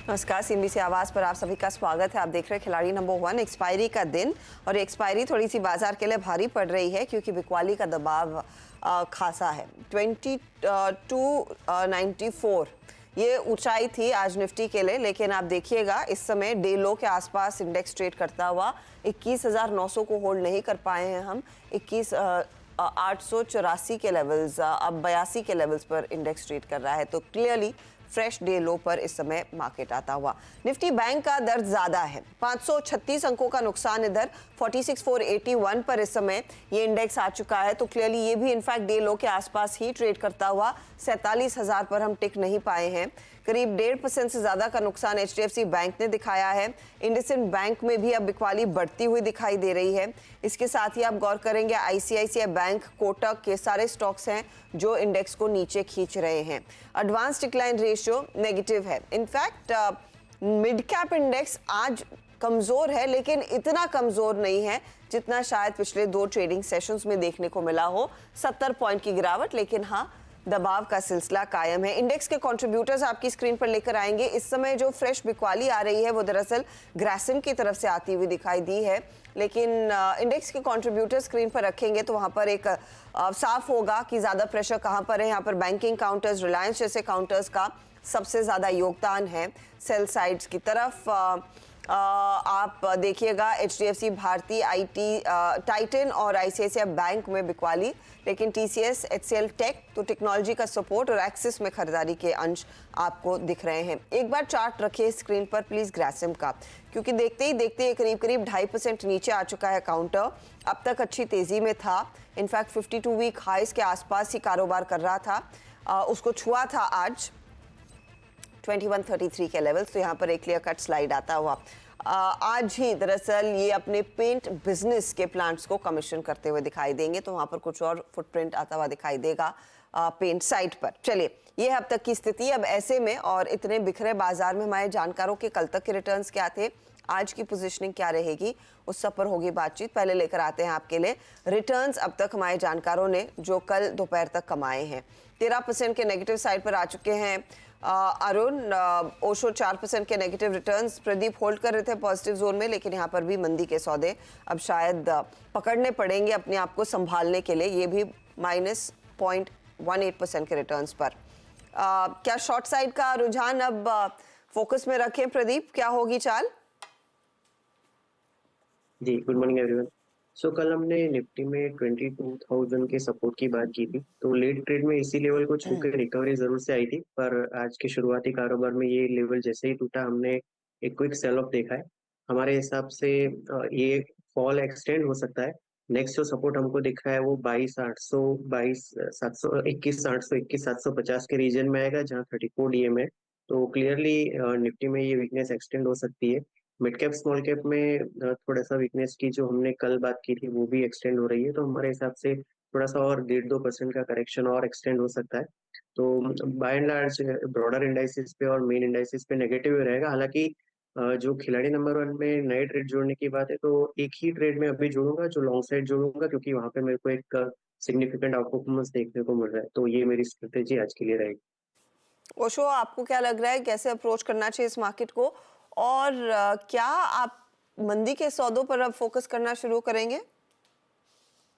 नमस्कार, सीएनबीसी आवाज पर आप सभी का स्वागत है। आप देख रहे हैं खिलाड़ी नंबर 1। एक्सपायरी का दिन और एक्सपायरी थोड़ी सी बाजार के लिए भारी पड़ रही है क्योंकि बिकवाली का दबाव खासा है। 2294 ये ऊंचाई थी आज निफ्टी के लिए, लेकिन आप देखिएगा इस समय डे लो के आसपास इंडेक्स ट्रेड करता हुआ 21,900 को होल्ड नहीं कर पाए हैं हम। 884 के लेवल्स, अब 82 के लेवल्स पर इंडेक्स ट्रेड कर रहा है, तो क्लियरली फ्रेश डे लो पर इस समय मार्केट आता हुआ। निफ्टी बैंक का दर्द ज्यादा है, 536 अंकों का नुकसान इधर 46,481 पर इस समय ये इंडेक्स आ चुका है, तो क्लियरली ये भी इनफैक्ट डे लो के आसपास ही ट्रेड करता हुआ 47,000 पर हम टिक नहीं पाए हैं। करीब 1.5% से ज्यादा का नुकसान एचडीएफसी बैंक ने दिखाया है। इंडसइंड बैंक में भी अब बिकवाली बढ़ती हुई दिखाई दे रही है। इसके साथ ही आप गौर करेंगे आईसीआईसीआई बैंक, कोटक के सारे स्टॉक्स हैं जो इंडेक्स को नीचे खींच रहे हैं। एडवांस डिक्लाइन रेशियो नेगेटिव है। इनफैक्ट मिड कैप इंडेक्स आज कमजोर है, लेकिन इतना कमजोर नहीं है जितना शायद पिछले 2 ट्रेडिंग सेशंस में देखने को मिला हो। 70 पॉइंट की गिरावट, लेकिन हाँ, दबाव का सिलसिला कायम है। इंडेक्स के कंट्रीब्यूटर्स आपकी स्क्रीन पर लेकर आएंगे। इस समय जो फ्रेश बिकवाली आ रही है वो दरअसल ग्रासिम की तरफ से आती हुई दिखाई दी है, लेकिन इंडेक्स के कंट्रीब्यूटर स्क्रीन पर रखेंगे तो वहां पर एक साफ होगा कि ज्यादा प्रेशर कहां पर है। यहाँ पर बैंकिंग काउंटर्स, रिलायंस जैसे काउंटर्स का सबसे ज्यादा योगदान है सेल साइड्स की तरफ। आप देखिएगा एचडीएफसी, भारती, आईटी, टाइटन और आईसीआईसीआई बैंक में बिकवाली, लेकिन टीसीएस, एचसीएल टेक तो टेक्नोलॉजी का सपोर्ट और एक्सिस में खरीदारी के अंश आपको दिख रहे हैं। एक बार चार्ट रखिए स्क्रीन पर प्लीज ग्रासिम का, क्योंकि देखते ही देखते करीब 2.5% नीचे आ चुका है काउंटर। अब तक अच्छी तेजी में था, इनफैक्ट 52 वीक हाइस के आसपास ही कारोबार कर रहा था। उसको छुआ था आज 2133 के लेवल्स, तो यहाँ पर एक क्लियर कट स्लाइड आता हुआ। आज ही दरअसल ये अपने पेंट बिजनेस के प्लांट्स को कमीशन करते हुए दिखाई देंगे, तो वहाँ पर कुछ और फुटप्रिंट आता हुआ दिखाई देगा पेंट साइट पर। चलिए, ये अब तक की स्थिति। अब ऐसे में और इतने बिखरे बाजार में हमारे जानकारों के कल तक के रिटर्न्स क्या थे, आज की पोजीशनिंग क्या रहेगी, उस सब पर होगी बातचीत। पहले लेकर आते हैं आपके लिए रिटर्न्स अब तक हमारे जानकारों ने जो कल दोपहर तक कमाए हैं। 13% के नेगेटिव साइड पर आ चुके हैं अरुण। ओशो 4% के नेगेटिव रिटर्न्स। प्रदीप होल्ड कर रहे थे पॉजिटिव जोन में, लेकिन यहाँ पर भी मंदी के सौदे अब शायद पकड़ने पड़ेंगे अपने आप को संभालने के लिए, ये भी -0.18% के रिटर्न्स पर। क्या शॉर्ट साइड का रुझान अब फोकस में रखें प्रदीप, क्या होगी चाल? जी, गुड मॉर्निंग एवरीवन। सो कल हमने निफ्टी में 22,000 के सपोर्ट की बात की थी, तो लेट ट्रेड में इसी लेवल को छू के रिकवरी जरूर से आई थी, पर आज के शुरुआती कारोबार में ये लेवल जैसे ही टूटा, हमने एक क्विक सेल ऑफ देखा है। हमारे हिसाब से ये फॉल एक्सटेंड हो सकता है। नेक्स्ट जो सपोर्ट हमको दिख रहा है वो 22,800, 22,700, 21,800, 21,750 के रीजन में आएगा, जहाँ 34 डीएम है। तो क्लियरली निफ्टी में ये वीकनेस एक्सटेंड हो सकती है। मिड कैप स्मॉल कैप में थोड़ा सा वीकनेस की जो हमने कल बात की थी वो भी एक्सटेंड हो रही है, तो हमारे हिसाब से थोड़ा सा और 1.5-2% का करेक्शन और एक्सटेंड हो सकता है। तो by and large broader indices पे और मेन इंडाइसिस पे नेगेटिव रहेगा। हालांकि जो खिलाड़ी नंबर 1 में नए ट्रेड जोड़ने की बात है, तो एक ही ट्रेड में अभी जोड़ूंगा, जो लॉन्ग साइड जोड़ूंगा, क्योंकि वहां पे मेरे को एक सिग्निफिकेंट आउट परफॉर्मेंस देखने को मिल रहा है, तो ये मेरी स्ट्रेटेजी आज के लिए रहेगी। ओशो, आपको क्या लग रहा है कैसे अप्रोच करना चाहिए इस मार्केट को, और क्या आप मंदी के सौदों पर अब फोकस करना शुरू करेंगे?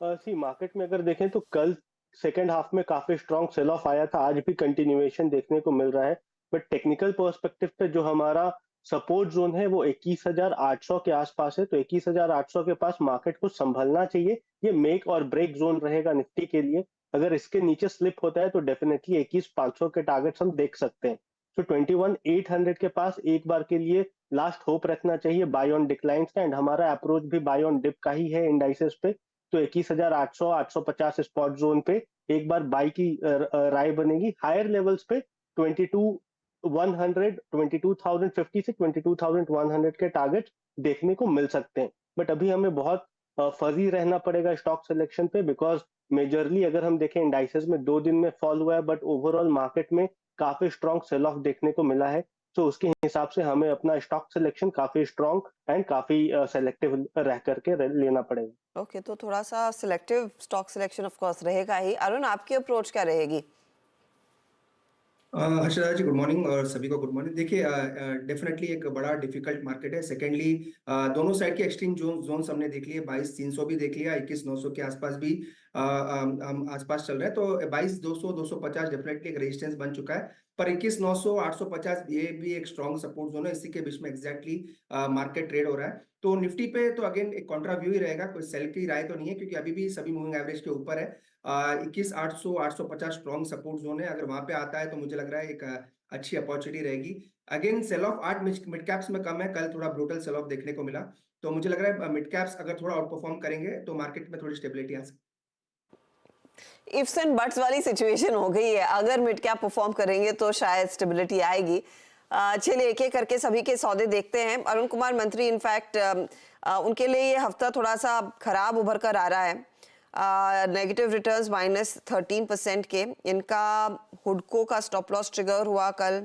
सी मार्केट में अगर देखें तो कल सेकेंड हाफ में काफी स्ट्रॉन्ग सेल ऑफ आया था, आज भी कंटिन्यूएशन देखने को मिल रहा है। बट टेक्निकल पर्सपेक्टिव पे जो हमारा सपोर्ट जोन है वो 21,800 के आसपास है, तो 21,800 के पास मार्केट को संभलना चाहिए। ये मेक और ब्रेक जोन रहेगा निफ्टी के लिए। अगर इसके नीचे स्लिप होता है तो डेफिनेटली 21,500 के टारगेट्स हम देख सकते हैं। तो 21,800 के पास एक बार के लिए लास्ट होप रखना चाहिए बाय ऑन डिक्लाइंस का, एंड हमारा अप्रोच भी बाय ऑन डिप का ही है इंडाइसेस पे। तो 21,800, 850 स्पॉट जोन पे एक बार बाई की राय बनेगी। हायर लेवल्स पे 22,100, 22,050 से 22,100 के टारगेट देखने को मिल सकते हैं। बट अभी हमें बहुत फजी रहना पड़ेगा स्टॉक सिलेक्शन पे, बिकॉज मेजरली अगर हम देखें इंडाइसेस में 2 दिन में फॉल हुआ है, बट ओवरऑल मार्केट में काफी स्ट्रॉन्ग सेल ऑफ देखने को मिला है। तो उसके हिसाब से हमें अपना स्टॉक सिलेक्शन काफी स्ट्रॉन्ग एंड काफी सेलेक्टिव रह करके लेना पड़ेगा। ओके, तो थोड़ा सा selective stock selection of course रहेगा ही। अरुण, आपकी अप्रोच क्या रहेगी? हर्षदा जी गुड मॉर्निंग और सभी को गुड मॉर्निंग। देखिए डेफिनेटली एक बड़ा डिफिकल्ट मार्केट है। सेकेंडली दोनों साइड के एक्सट्रीम जोन्स हमने देख लिए, 22,300 भी देख लिया, 21,900 के आसपास भी हम आसपास चल रहे हैं। तो 22,200 250 डेफिनेटली एक रेजिस्टेंस बन चुका है, पर 21,900 850 ये भी एक स्ट्रॉन्ग सपोर्ट जोन है। इसी के बीच में एग्जैक्टली मार्केट ट्रेड हो रहा है। तो निफ्टी पे तो अगेन एक कॉन्ट्रा व्यू ही रहेगा, कोई सेल की राय तो नहीं है, क्योंकि अभी भी सभी मूविंग एवरेज के ऊपर है। 21,800 850 स्ट्रॉन्ग सपोर्ट जोन है। अगर वहां पे आता है तो मुझे लग रहा है एक अच्छी अपॉर्चुनिटी रहेगी। अगेन सेल ऑफ आज मिड कैप्स में कम है, कल थोड़ा ब्रूटल सेल ऑफ देखने को मिला। तो मुझे लग रहा है मिड कैप्स अगर थोड़ा आउट परफॉर्म करेंगे तो मार्केट में थोड़ी स्टेबिलिटी आ सकती है। इफ्स एंड बट्स वाली सिचुएशन हो गई है, अगर मिड कैप परफॉर्म करेंगे तो शायद स्टेबिलिटी आएगी। चलिए एक एक करके सभी के सौदे देखते हैं। अरुण कुमार मंत्री इनफैक्ट उनके लिए ये हफ्ता थोड़ा सा खराब उभर कर आ रहा है। नेगेटिव रिटर्न्स -13% के। इनका हुडको का स्टॉप लॉस ट्रिगर हुआ कल,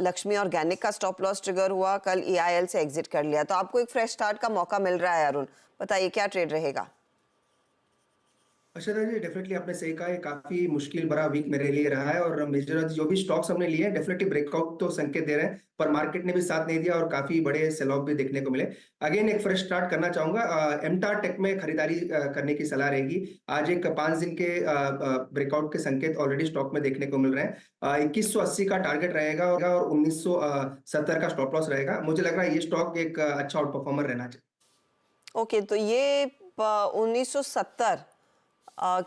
लक्ष्मी ऑर्गेनिक का स्टॉप लॉस ट्रिगर हुआ कल, EIL से एग्जिट कर लिया। तो आपको एक फ्रेश स्टार्ट का मौका मिल रहा है। अरुण बताइए क्या ट्रेड रहेगा? अच्छा जी डेफिनेटली आपने सही कहा, ये काफी मुश्किल भरा वीक मेरे लिए रहा है। और मेजर जो भी स्टॉक्स हमने लिए हैं डेफिनेटली ब्रेकआउट तो संकेत दे रहे हैं, पर मार्केट ने भी साथ नहीं दिया और काफी बड़े सेल ऑफ भी देखने को मिले। अगेन एक फ्रेश स्टार्ट करना चाहूंगा। एमटार टेक में खरीदारी करने की सलाह रहेगी। आज एक 5 दिन के ब्रेकआउट के संकेत ऑलरेडी स्टॉक में देखने को मिल रहे हैं। 2180 का टारगेट रहेगा और 1970 का स्टॉप लॉस रहेगा। मुझे लग रहा है ये स्टॉक एक अच्छा आउट परफॉर्मर रहना चाहिए। ओके, तो ये 1970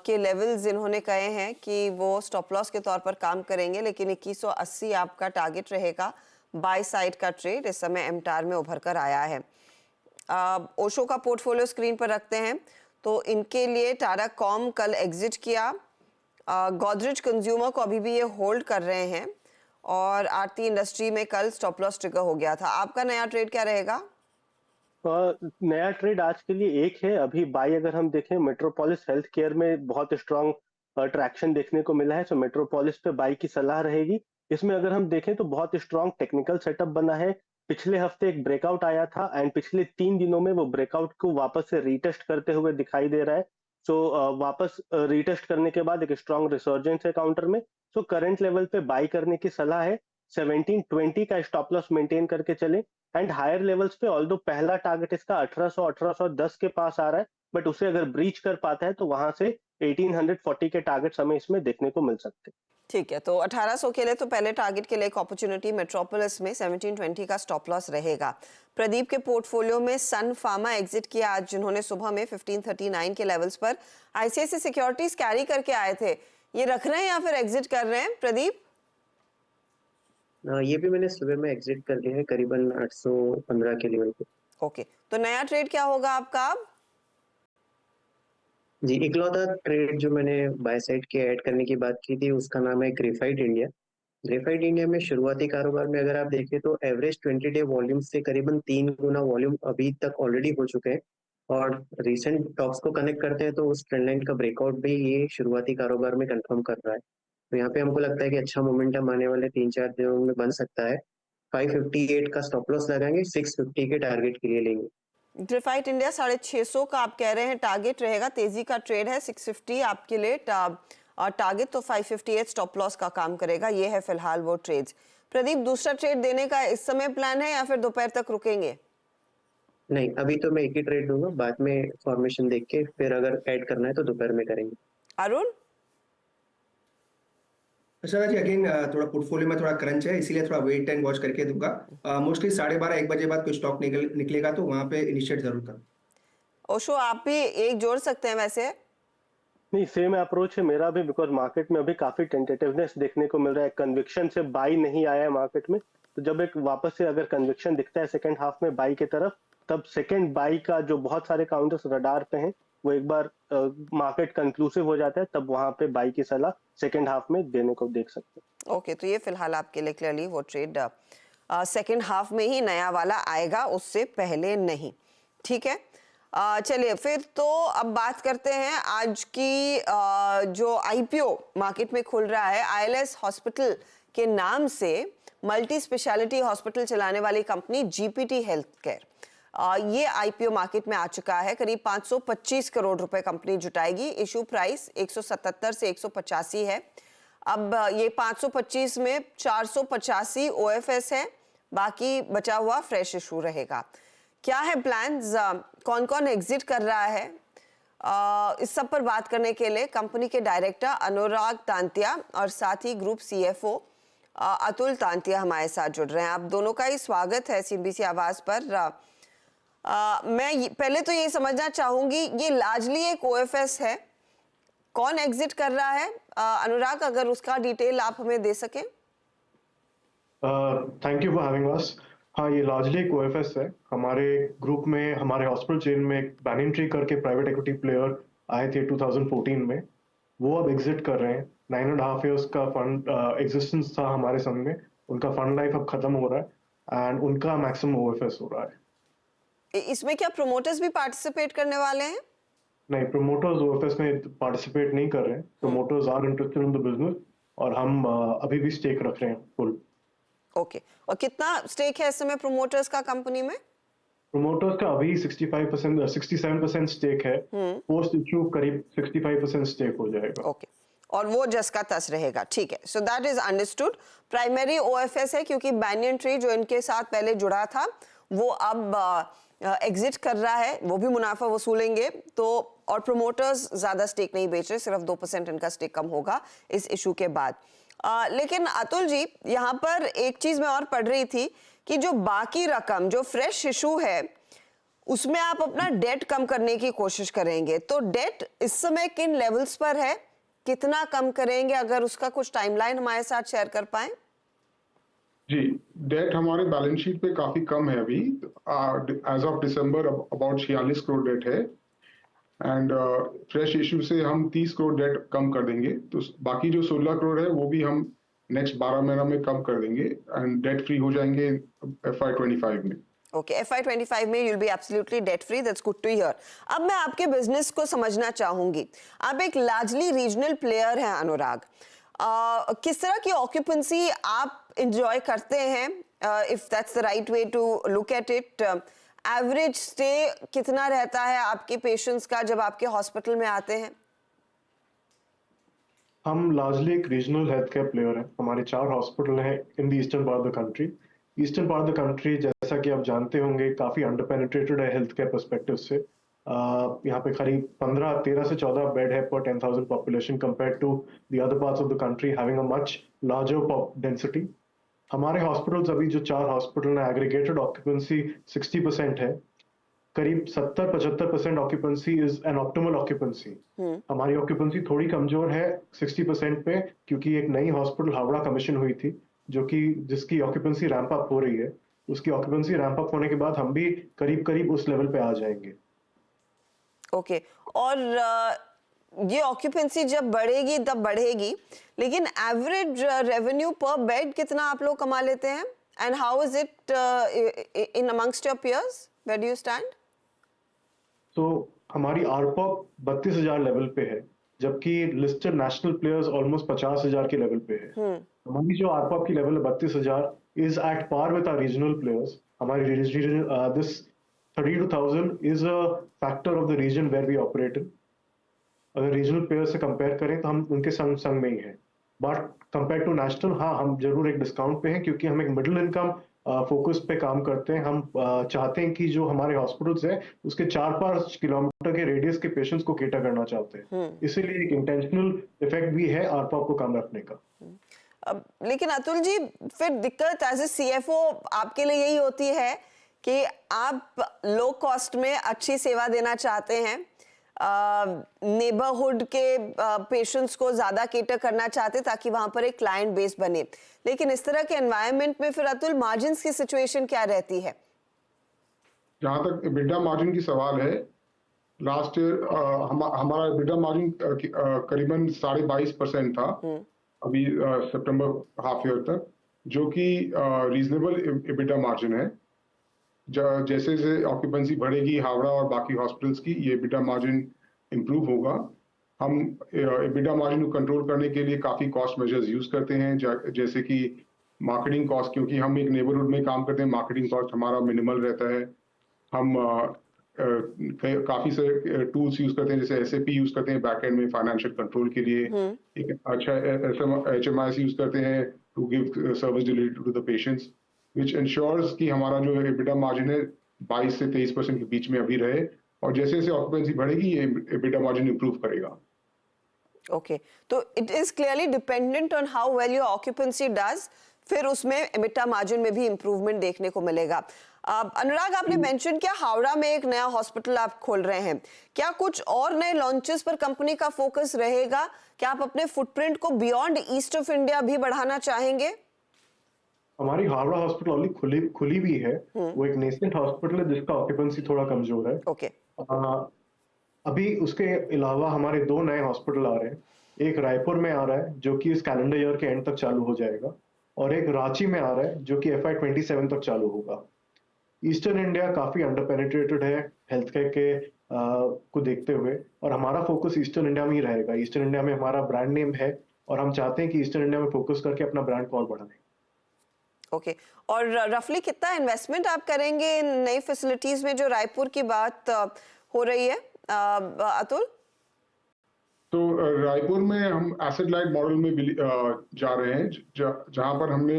के लेवल्स इन्होंने कहे हैं कि वो स्टॉप लॉस के तौर पर काम करेंगे, लेकिन 2180 आपका टारगेट रहेगा। बाय साइड का ट्रेड इस समय एमटार में उभर कर आया है। ओशो का पोर्टफोलियो स्क्रीन पर रखते हैं तो इनके लिए टाटा कॉम कल एग्जिट किया। गोदरेज कंज्यूमर को अभी भी ये होल्ड कर रहे हैं और आरती इंडस्ट्री में कल स्टॉप लॉस ट्रिगर हो गया था। आपका नया ट्रेड क्या रहेगा? नया ट्रेड आज के लिए एक है। अभी बाई अगर हम देखें, मेट्रोपोलिस हेल्थ केयर में बहुत स्ट्रांग ट्रैक्शन देखने को मिला है, तो मेट्रोपोलिस पे बाई की सलाह रहेगी। इसमें अगर हम देखें तो बहुत स्ट्रांग टेक्निकल सेटअप बना है। पिछले हफ्ते एक ब्रेकआउट आया था एंड पिछले 3 दिनों में वो ब्रेकआउट को वापस से रीटेस्ट करते हुए दिखाई दे रहा है। सो वापस रीटेस्ट करने के बाद एक स्ट्रांग रिसर्जेंस है काउंटर में। सो करंट लेवल पे बाई करने की सलाह है। 1720 का स्टॉप लॉस मेंटेन करके चले एंड हायर लेवल्स पे, ऑल्दो पहला टारगेट इसका 1800-1810 के पास आ रहा है, बट उसे अगर ब्रीच कर पाता है तो वहां से 1840 के टारगेट्स हमें इसमें देखने को मिल सकते हैं। ठीक है, तो 1800 के लिए तो पहले टारगेट के लिए एक अपॉर्चुनिटी मेट्रोपोलिस में 1720 का स्टॉप लॉस रहेगा। प्रदीप के पोर्टफोलियो में सन फार्मा एग्जिट किया आज, जिन्होंने सुबह में 1539 के लेवल्स पर आईसीआईसीआई सिक्योरिटीज कैरी करके आए थे। ये रख रहे हैं या फिर एग्जिट कर रहे हैं प्रदीप? ये भी मैंने सुबह में एग्जिट कर लिया है करीबन 815 के लेवल पे। ओके, तो नया ट्रेड क्या होगा आपका अब? जी, इकलौता ट्रेड जो मैंने बाय साइड के ऐड करने की बात की थी उसका नाम है ग्रेफाइट इंडिया। ग्रेफाइट इंडिया में शुरुआती कारोबार में अगर आप देखें तो एवरेज 20 डे वॉल्यूम से करीबन 3 गुना वॉल्यूम अभी तक ऑलरेडी हो चुके हैं। और रिसेंट टॉप्स को कनेक्ट करते हैं तो उस ट्रेंड लाइन का ब्रेकआउट भी ये शुरुआती कारोबार में कंफर्म कर रहा है। तो यहाँ पे हमको लगता है कि अच्छा मोमेंटम आने वाले 3-4 दिनों में बन सकता है। 558 का स्टॉप लॉस लगाएंगे, 650 के टारगेट के लिए लेंगे। ग्रेफाइट इंडिया 650 का आप कह रहे हैं टारगेट रहेगा। तेजी का ट्रेड है, 650 आपके लिए टारगेट, तो 558 स्टॉप लॉस का काम करेगा। ये है फिलहाल वो ट्रेड्स। प्रदीप, दूसरा ट्रेड देने का इस समय प्लान है या फिर दोपहर तक रुकेंगे? नहीं, अभी तो मैं एक ही ट्रेड दूंगा, बाद में फॉर्मेशन देख के फिर अगर ऐड करना है तो दोपहर में करेंगे। अरुण? अच्छा जी अगेन थोड़ा पोर्टफोलियो में थोड़ा क्रंच है, इसीलिए थोड़ा वेट एंड वॉच करके दूंगा। मोस्टली 12:30-1 बजे बाद कोई स्टॉक निकलेगा तो वहां पे इनिशिएट जरूर करूँ। ओशो, आप भी एक जोड़ सकते हैं वैसे। नहीं, सेम अप्रोच है मेरा भी, बिकॉज मार्केट में अभी काफी टेंटेटिवनेस देखने को मिल रहा है। कन्विक्शन से बाई नहीं आया है मार्केट में, तो जब एक वापस से अगर कन्विक्शन दिखता है सेकंड हाफ में बाई की तरफ, तब सेकंड बाई का जो बहुत सारे काउंटर्स रडार पे हैं वो एक बार मार्केट कंक्लूसिव हो जाता है, तब वहां पे बाई की सलाह सेकंड हाफ में देने को देख सकते हैं। ओके, तो ये फिलहाल आपके लिए क्लियरली वो ट्रेड सेकंड हाफ में ही नया वाला आएगा, उससे पहले नहीं। ठीक है, चलिए फिर तो अब बात करते हैं आज की जो आईपीओ मार्केट में खुल रहा है। आईएलएस हॉस्पिटल के नाम से मल्टी स्पेशलिटी हॉस्पिटल चलाने वाली कंपनी जीपीटी हेल्थ केयर, ये आईपीओ मार्केट में आ चुका है। करीब 525 करोड़ रुपए कंपनी जुटाएगी। इशू प्राइस 177 से 185 है। अब ये 525 में 485 ओएफएस है, बाकी बचा हुआ फ्रेश इशू रहेगा। क्या है प्लान्स, कौन कौन एग्जिट कर रहा है? इस सब पर बात करने के लिए कंपनी के डायरेक्टर अनुराग तांतिया और साथ ही ग्रुप सीएफओ अतुल तांतिया हमारे साथ जुड़ रहे हैं। आप दोनों का ही स्वागत है सीएनबीसी आवाज पर। मैं पहले तो ये समझना चाहूंगी, ये लार्जली एक ओएफएस है, कौन एग्जिट कर रहा है? अनुराग, अगर उसका डिटेल आप हमें दे सकें। Thank you for having us. हाँ, ये लार्जली एक ओएफएस है। हमारे ग्रुप में, हमारे हॉस्पिटल चेन में एक बैनियन ट्री करके प्राइवेट इक्विटी प्लेयर आए थे 2014 में, वो अब एग्जिट कर रहे हैं। 9.5 years का फंड एग्जिस्टेंस था हमारे संग में, उनका फंड लाइफ अब खत्म हो रहा है एंड उनका मैक्सिमम ओएफएस हो रहा है। इसमें क्या प्रोमोटर्स भी पार्टिसिपेट करने वाले हैं? नहीं, प्रोमोटर्स ओएफएस में पार्टिसिपेट नहीं कर रहे हैं। Promoters are interested in the business और हम अभी भी स्टेक रख रहे हैं फुल। ओके, और कितना स्टेक है इस समय प्रोमोटर्स का कंपनी में? प्रोमोटर्स का अभी 67% स्टेक है। पोस्ट इशू करीब 65% स्टेक हो जाएगा। ओके, और वो जस का तस रहेगा। ठीक है, so that is understood. Primary OFS है क्योंकि बैनियन ट्री जो इनके साथ पहले जुड़ा था वो अब एग्जिट कर रहा है, वो भी मुनाफा वसूलेंगे। तो और प्रोमोटर्स ज्यादा स्टेक नहीं बेच रहे, सिर्फ 2% इनका स्टेक कम होगा इस इशू के बाद। लेकिन अतुल जी, यहाँ पर एक चीज मैं और पढ़ रही थी कि जो बाकी रकम, जो फ्रेश इशू है, उसमें आप अपना डेट कम करने की कोशिश करेंगे। तो डेट इस समय किन लेवल्स पर है, कितना कम करेंगे? अगर उसका कुछ टाइमलाइन हमारे साथ शेयर कर पाए। जी, डेट हमारे बैलेंस शीट पे काफी कम है अभी। As of December about 46 crore debt है एंड फ्रेश इशू से हम 30 करोड़ डेट कम कर देंगे। तो बाकी जो 16 करोड़ है वो भी हम नेक्स्ट 12 महीना में कम कर देंगे एंड डेट फ्री हो जाएंगे FY25 में। ओके, FY25 में you'll be absolutely debt free. That's good to hear. अब मैं आपके बिजनेस को समझना चाहूंगी। आप एक लार्जली रीजनल प्लेयर हैं अनुराग। किस तरह की ऑक्यूपेंसी आप इंजॉय करते हैं, if that's the right way to look at it? Average stay कितना रहता है आपके पेशेंट्स का जब आपके हॉस्पिटल में आते हैं? हम लार्जली एक रीजनल हेल्थ केयर प्लेयर हैं। हमारे 4 हॉस्पिटल हैं in the eastern part of the country. Eastern part of the country, जैसा कि आप जानते होंगे, काफी अंडर पेनिट्रेटेड है हेल्थ केयर पर्सपेक्टिव से। यहाँ पे करीब 13 से 14 बेड है पर 10,000 population, compare to the other parts of the country having a much larger density. हमारे हॉस्पिटल्स, अभी जो 4 हॉस्पिटल हैं, एग्रीगेटेड ऑक्यूपेंसी 60% है। करीब 70-75% occupancy is an optimal occupancy. हमारी ऑक्यूपेंसी थोड़ी कमजोर है 60% पे, क्योंकि एक नई हॉस्पिटल हावड़ा कमीशन हुई थी जिसकी ऑक्यूपेंसी रैंप अप हो रही है। उसकी ऑक्यूपेंसी रैंप अप होने के बाद हम भी करीब उस लेवल पे आ जाएंगे। ओके, और ये ऑक्यूपेंसी जब बढ़ेगी तब बढ़ेगी, लेकिन एवरेज रेवेन्यू पर बेड कितना आप लोग कमा लेते हैं? And how is it in amongst your peers? Where do you stand? तो हमारी आरपॉप 32,000 लेवल पे है, जबकि लिस्टेड नेशनल प्लेयर्स ऑलमोस्ट 50,000 के लेवल पे है। हमारी जो आरपॉप की लेवल है 32,000 is at par with our regional players. हमारी this 32,000 is a factor of the region where we operate in. अगर रीजनल प्लेयर से कंपेयर करें तो हम उनके संग में ही हैं, बट कंपेयर टू नेशनल, हाँ, हम जरूर एक डिस्काउंट पे हैं, क्योंकि हम एक मिडिल इनकम फोकस पे काम करते हैं। हम चाहते हैं कि जो हमारे हॉस्पिटल्स हैं उसके 4-5 किलोमीटर के रेडियस के पेशेंट्स को केटर करना चाहते हैं। इसीलिए एक इंटेंशनल इफेक्ट भी है आरपॉप को कम रखने का। लेकिन अतुल जी, फिर दिक्कत एज ए सीएफओ आपके लिए यही होती है कि आप लो कॉस्ट में अच्छी सेवा देना चाहते हैं, नेबरहुड के पेशेंट्स को ज्यादा केटर करना चाहते ताकि वहां पर एक क्लाइंट बेस बने। लेकिन इस तरह के एनवायरनमेंट में फिर अतुल, मार्जिन्स की सिचुएशन क्या रहती है? जहां तक EBITDA मार्जिन की सवाल है, लास्ट ईयर हमारा EBITDA मार्जिन करीबन 22.5% था अभी सितंबर हाफ ईयर तक, जो कि रीजनेबल EBITDA मार्जिन है। जैसे जैसे ऑक्यूपेंसी बढ़ेगी हावड़ा और बाकी हॉस्पिटल्स की, ये EBITDA मार्जिन इंप्रूव होगा। हम EBITDA मार्जिन को कंट्रोल करने के लिए काफ़ी कॉस्ट मेजर्स यूज़ करते हैं, जैसे कि मार्केटिंग कॉस्ट, क्योंकि हम एक नेबरहुड में काम करते हैं, मार्केटिंग कॉस्ट हमारा मिनिमल रहता है। हम काफी सारे टूल्स यूज करते हैं, जैसे SAP यूज करते हैं बैकएंड में फाइनेंशियल कंट्रोल के लिए, एक अच्छा HMIS यूज करते हैं to give service delivery to the patients, which ensures कि हमारा जो EBITDA मार्जिन है 22 से 23% के बीच में अभी रहे, और जैसे जैसे ऑक्यूपेंसी बढ़ेगी ये EBITDA मार्जिन इंप्रूव करेगा। ओके, तो it is clearly dependent on how well your occupancy does, फिर उसमें EBITDA मार्जिन में भी इंप्रूवमेंट देखने को मिलेगा। अनुराग, आपने मेंशन किया हावड़ा में एक नया हॉस्पिटल आप खोल रहे हैं, क्या कुछ और नए लॉन्चेस पर कंपनी का फोकस रहेगा? क्या आप अपने फुटप्रिंट को बियॉन्ड ईस्ट ऑफ इंडिया भी बढ़ाना चाहेंगे? हमारी हावड़ा हॉस्पिटल ऑलरेडी खुली भी है, वो एक नेसेंट हॉस्पिटल है जिसका ऑक्यूपेंसी थोड़ा कमजोर है। ओके, अभी उसके अलावा हमारे 2 नए हॉस्पिटल आ रहे हैं, एक रायपुर में आ रहा है जो कि इस कैलेंडर ईयर के एंड तक चालू हो जाएगा, और एक रांची में आ रहा है जो कि FY 27 तक चालू होगा। ईस्टर्न इंडिया काफी अंडर पेनिट्रेटेड है हेल्थ केयर के को देखते हुए, और हमारा फोकस ईस्टर्न इंडिया में ही रहेगा। ईस्टर्न इंडिया में हमारा ब्रांड नेम है और हम चाहते हैं कि ईस्टर्न इंडिया में फोकस करके अपना ब्रांड को और बढ़ाएं। ओके, और रफली कितना इन्वेस्टमेंट आप करेंगे इन नई फैसिलिटीज में जो रायपुर की बात हो रही है, अतुल? तो रायपुर में हम एसेट लाइट मॉडल में जा रहे हैं, जहां पर हमने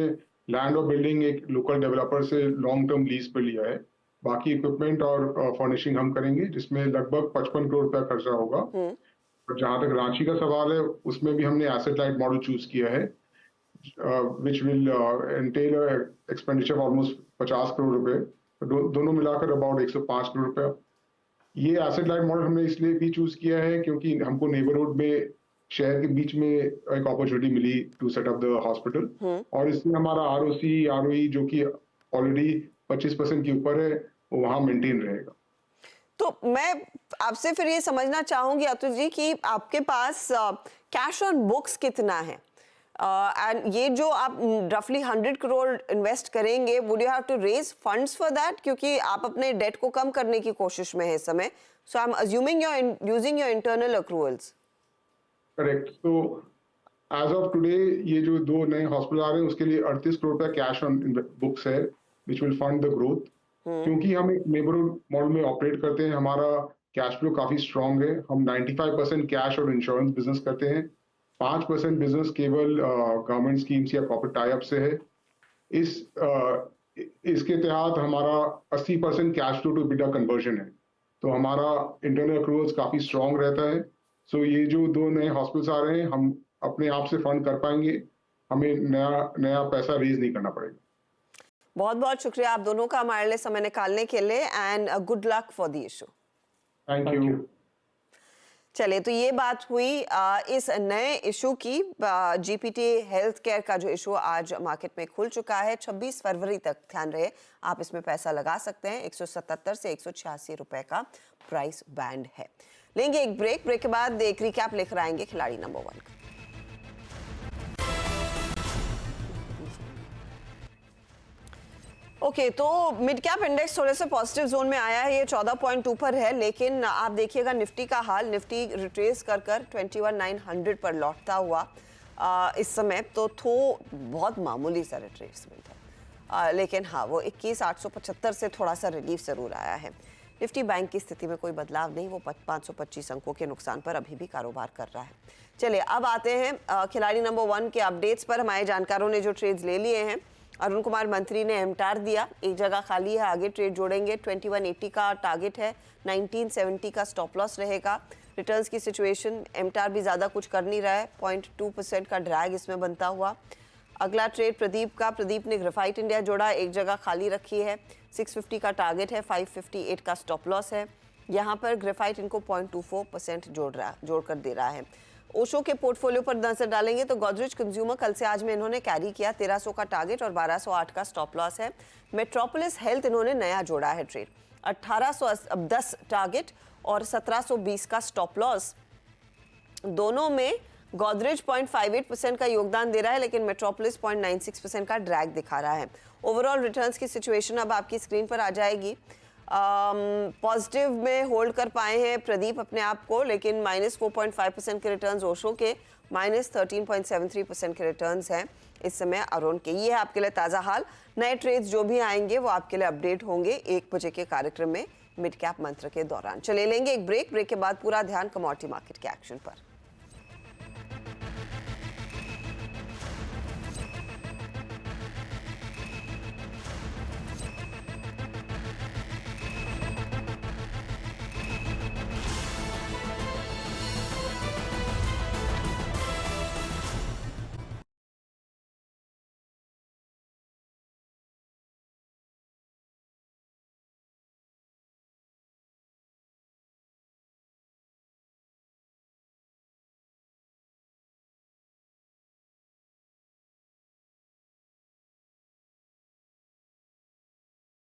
लैंड और बिल्डिंग एक लोकल डेवलपर से लॉन्ग टर्म लीज पर लिया है, बाकी इक्विपमेंट और फर्निशिंग हम करेंगे, जिसमें लगभग 55 करोड़ रुपया खर्चा होगा। और जहां तक रांची का सवाल है, उसमें भी हमने एसेट लाइट मॉडल चूज किया है, which will entail a expenditure of almost 50 crore रुपए, दोनों मिलाकर अबाउट 105 करोड़ रुपया। ये एसेट लाइट मॉडल हमने इसलिए भी चूज किया है क्योंकि हमको नेबरहुड में शहर के बीच में एक अपॉर्चुनिटी मिली to set up the hospital, और इसमें हमारा ROC ROE जो कि ऑलरेडी 25% के ऊपर है, वो वहाँ मेंटेन रहेगा। तो मैं आपसे फिर ये समझना चाहूंगी अतुल जी कि आपके पास कैश ऑन बुक्स कितना है, एंड ये जो आप रफली 100 करोड़ इन्वेस्ट करेंगे, would you have to raise funds for that, क्योंकि आप अपने डेट को कम करने की कोशिश में है इस समय, so I am assuming you are using your internal accruals. Correct, तो एज ऑफ टुडे ये जो 2 नए हॉस्पिटल आ रहे हैं उसके लिए 38 करोड़ रुपया कैश ऑन बुक्स है, which will fund the growth. क्योंकि हम एक नेबरहुड मॉडल में ऑपरेट करते हैं, हमारा कैश फ्लो काफी स्ट्रांग है, हम 95% कैश और इंश्योरेंस बिजनेस करते हैं, 5% बिजनेस केवल गवर्नमेंट स्कीम्स या कॉर्पोरेट टाई अप से है। इसके तहत हमारा 80% cash flow to EBITDA conversion है, तो हमारा इंटरनल अक्रूवल्स काफी स्ट्रांग रहता है। सो ये जो 2 नए हॉस्पिटल्स आ रहे हैं, हम अपने आप से फंड कर पाएंगे, हमें नया पैसा रेज नहीं करना पड़ेगा। बहुत बहुत शुक्रिया आप दोनों का हमारे लिए समय निकालने के लिए, and good luck for the issue. Thank you. चलिए, तो ये बात हुई इस नए इशू की। GPT हेल्थ केयर का जो इशू आज मार्केट में खुल चुका है, 26 फरवरी तक ध्यान रहे आप इसमें पैसा लगा सकते हैं। 177 से 186 रुपए का प्राइस बैंड है। लेंगे एक ब्रेक के बाद एक रिकैप लेकर आएंगे खिलाड़ी नंबर 1 का। ओके, तो मिड कैप इंडेक्स थोड़े से पॉजिटिव जोन में आया है, ये 14.2 पर है, लेकिन आप देखिएगा निफ्टी का हाल, निफ्टी रिट्रेस कर 21,900 पर लौटता हुआ इस समय तो बहुत मामूली सा रिट्रेसमेंट है, लेकिन हाँ वो 21,875 से थोड़ा सा रिलीफ जरूर आया है। निफ्टी बैंक की स्थिति में कोई बदलाव नहीं, वो 525 अंकों के नुकसान पर अभी भी कारोबार कर रहा है। चलिए अब आते हैं खिलाड़ी नंबर 1 के अपडेट्स पर। हमारे जानकारों ने जो ट्रेड्स ले लिए हैं, अरुण कुमार मंत्री ने एमटार दिया, एक जगह खाली है, आगे ट्रेड जोड़ेंगे। 2180 का टारगेट है, 1970 का स्टॉप लॉस रहेगा। रिटर्न्स की सिचुएशन, एमटार भी ज़्यादा कुछ कर नहीं रहा है, 0.2% का ड्रैग इसमें बनता हुआ। अगला ट्रेड प्रदीप का, प्रदीप ने ग्रेफाइट इंडिया जोड़ा, एक जगह खाली रखी है, 650 का टारगेट है, 558 का स्टॉप लॉस है। यहाँ पर ग्रेफाइट इनको 0.24% जोड़ कर दे रहा है। ओशो के पोर्टफोलियो पर नजर डालेंगे तो गोदरेज कंज्यूमर कल से आज में इन्होंने कैरी किया, 1300 का टारगेट और 1208 का स्टॉप लॉस है। मेट्रोपोलिस हेल्थ इन्होंने नया जोड़ा है ट्रेड, 1810 टारगेट और 1720 का स्टॉप लॉस। दोनों में गोदरेज 0.58% का योगदान दे रहा है, लेकिन मेट्रोपोलिस 0.96% का ड्रैग दिखा रहा है। ओवरऑल रिटर्न्स की सिचुएशन अब आपकी स्क्रीन पर आ जाएगी। पॉजिटिव में होल्ड कर पाए हैं प्रदीप अपने आप को, लेकिन -4.5% के रिटर्न्स ओशो के, -13.73% के रिटर्न्स हैं इस समय अरुण के। ये है आपके लिए ताज़ा हाल। नए ट्रेड्स जो भी आएंगे वो आपके लिए अपडेट होंगे 1 बजे के कार्यक्रम में मिड कैप मंत्र के दौरान। चले लेंगे एक ब्रेक के बाद पूरा ध्यान कमोडिटी मार्केट के एक्शन पर।